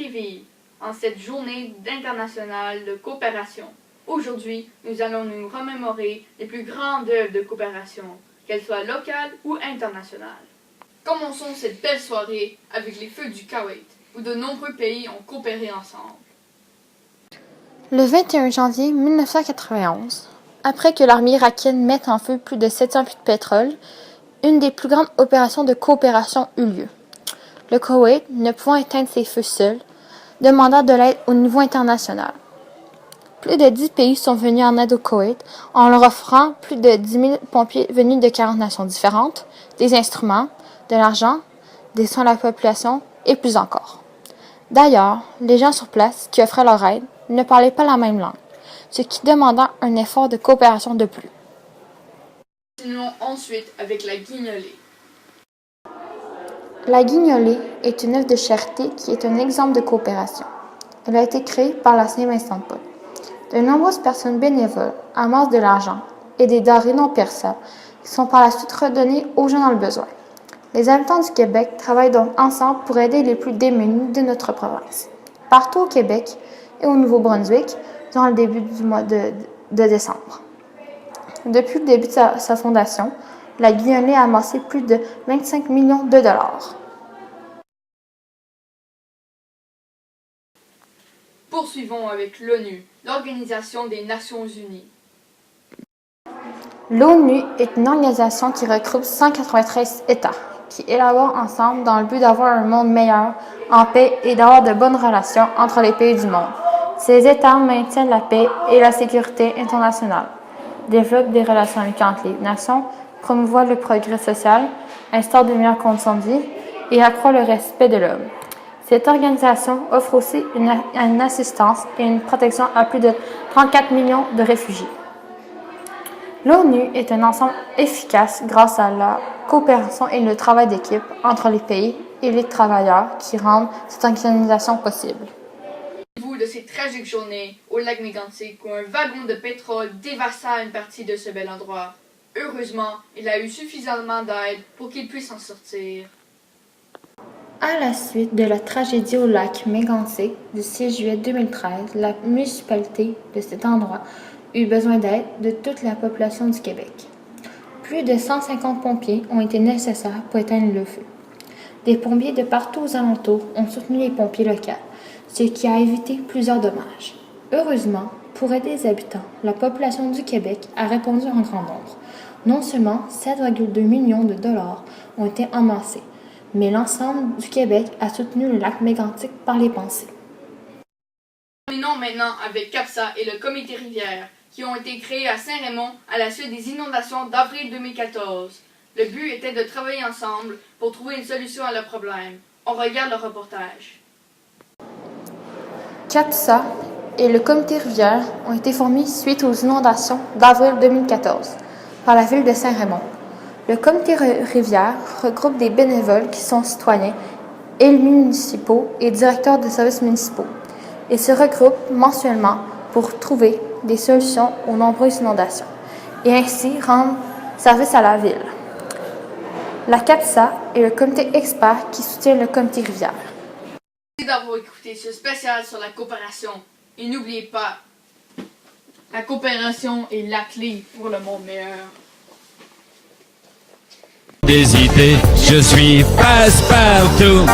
Lévis en cette journée internationale de coopération. Aujourd'hui, nous allons nous remémorer les plus grandes œuvres de coopération, qu'elles soient locales ou internationales. Commençons cette belle soirée avec les feux du Koweït, où de nombreux pays ont coopéré ensemble. Le 21 janvier 1991, après que l'armée irakienne mette en feu plus de 700 puits de pétrole, une des plus grandes opérations de coopération eut lieu. Le Koweït, ne pouvant éteindre ses feux seul, demanda de l'aide au niveau international. Plus de 10 pays sont venus en aide au Koweït en leur offrant plus de 10 000 pompiers venus de 40 nations différentes, des instruments, de l'argent, des soins à la population et plus encore. D'ailleurs, les gens sur place qui offraient leur aide ne parlaient pas la même langue, ce qui demanda un effort de coopération de plus. Continuons ensuite avec la guignolée. La guignolée est une œuvre de charité qui est un exemple de coopération. Elle a été créée par la Saint-Vincent de Paul. De nombreuses personnes bénévoles amassent de l'argent et des denrées non périssables qui sont par la suite redonnées aux gens dans le besoin. Les habitants du Québec travaillent donc ensemble pour aider les plus démunis de notre province. Partout au Québec et au Nouveau-Brunswick, durant le début du mois de décembre. Depuis le début de sa fondation, la guignolée a amassé plus de 25 millions de dollars. Poursuivons avec l'ONU, l'Organisation des Nations Unies. L'ONU est une organisation qui regroupe 193 États, qui élaborent ensemble dans le but d'avoir un monde meilleur, en paix et d'avoir de bonnes relations entre les pays du monde. Ces États maintiennent la paix et la sécurité internationale, développent des relations amicales entre les nations, promouvoient le progrès social, instaurent de meilleures conditions de vie et accroît le respect de l'homme. Cette organisation offre aussi une assistance et une protection à plus de 34 millions de réfugiés. L'ONU est un ensemble efficace grâce à la coopération et le travail d'équipe entre les pays et les travailleurs qui rendent cette organisation possible. Vous de ces tragiques journées au lac Mégantic où un wagon de pétrole dévasta une partie de ce bel endroit. Heureusement, il a eu suffisamment d'aide pour qu'il puisse en sortir. À la suite de la tragédie au lac Mégantic du 6 juillet 2013, la municipalité de cet endroit eut besoin d'aide de toute la population du Québec. Plus de 150 pompiers ont été nécessaires pour éteindre le feu. Des pompiers de partout aux alentours ont soutenu les pompiers locaux, ce qui a évité plusieurs dommages. Heureusement, pour aider les habitants, la population du Québec a répondu en grand nombre. Non seulement 7,2 millions de dollars ont été amassés, mais l'ensemble du Québec a soutenu le lac Mégantic par les pensées. Terminons maintenant avec CAPSA et le Comité Rivière, qui ont été créés à Saint-Raymond à la suite des inondations d'avril 2014. Le but était de travailler ensemble pour trouver une solution à leur problème. On regarde le reportage. CAPSA et le Comité Rivière ont été formés suite aux inondations d'avril 2014 par la ville de Saint-Raymond. Le Comité Rivière regroupe des bénévoles qui sont citoyens, élus municipaux et directeurs de services municipaux et se regroupent mensuellement pour trouver des solutions aux nombreuses inondations et ainsi rendre service à la ville. La CAPSA est le comité expert qui soutient le Comité Rivière. Merci d'avoir écouté ce spécial sur la coopération. Et n'oubliez pas, la coopération est la clé pour le monde meilleur. Des idées, je suis passe-partout.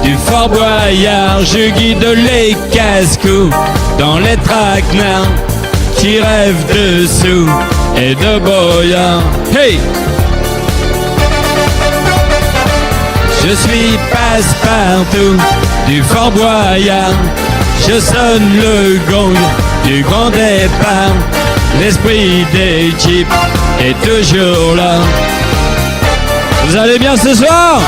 Du Fort Boyard, je guide les casse-cou dans les traquenards qui rêvent de sous et de boyards. Hey! Je suis passe-partout du Fort Boyard. Je sonne le gong du grand départ. L'esprit d'équipe est toujours là. Vous allez bien ce soir?